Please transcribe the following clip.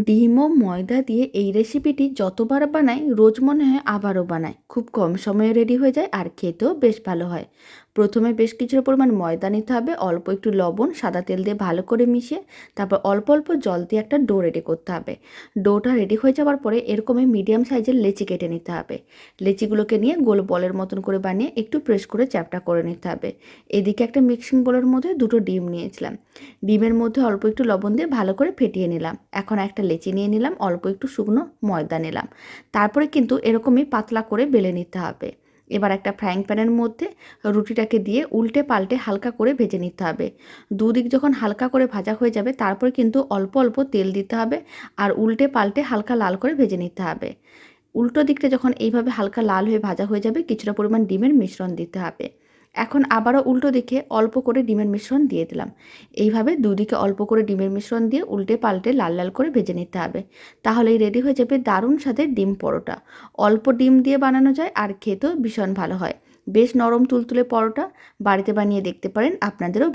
ডিম ও ময়দা দিয়ে এই রেসিপিটি যতবার বানাই রোজ মনে হয় আবারও বানাই। খুব কম সময়ে রেডি হয়ে যায় আর খেতেও বেশ ভালো হয়। প্রথমে বেশ কিছুটা পরিমাণ ময়দা নিতে হবে, অল্প একটু লবণ, সাদা তেল দিয়ে ভালো করে মিশিয়ে তারপর অল্প অল্প জল দিয়ে একটা ডো রেডি করতে হবে। ডোটা রেডি হয়ে যাওয়ার পরে এরকমই মিডিয়াম সাইজের লেচি কেটে নিতে হবে। লেচিগুলোকে নিয়ে গোল বলের মতন করে বানিয়ে একটু প্রেস করে চ্যাপটা করে নিতে হবে। এদিকে একটা মিক্সিং বোলের মধ্যে দুটো ডিম নিয়েছিলাম। ডিমের মধ্যে অল্প একটু লবণ দিয়ে ভালো করে ফেটিয়ে নিলাম। এখন একটা লেচি নিয়ে নিলাম, অল্প একটু শুকনো ময়দা নিলাম। তারপরে কিন্তু এরকমই পাতলা করে বেলে নিতে হবে। এবার একটা ফ্রাইং প্যানের মধ্যে রুটিটাকে দিয়ে উল্টে পাল্টে হালকা করে ভেজে নিতে হবে। দুদিক যখন হালকা করে ভাজা হয়ে যাবে তারপর কিন্তু অল্প অল্প তেল দিতে হবে আর উল্টে পাল্টে হালকা লাল করে ভেজে নিতে হবে। উল্টো দিকটা যখন এইভাবে হালকা লাল হয়ে ভাজা হয়ে যাবে কিছুটা পরিমাণ ডিমের মিশ্রণ দিতে হবে। এখন আবারও উল্টো দিকে অল্প করে ডিমের মিশ্রণ দিয়ে দিলাম। এইভাবে দুদিকে অল্প করে ডিমের মিশ্রণ দিয়ে উল্টে পাল্টে লাল লাল করে ভেজে নিতে হবে। তাহলেই রেডি হয়ে যাবে দারুণ স্বাদের ডিম পরোটা। অল্প ডিম দিয়ে বানানো যায় আর খেতেও ভীষণ ভালো হয়। বেশ নরম তুলতুলে পরোটা, বাড়িতে বানিয়ে দেখতে পারেন, আপনাদেরও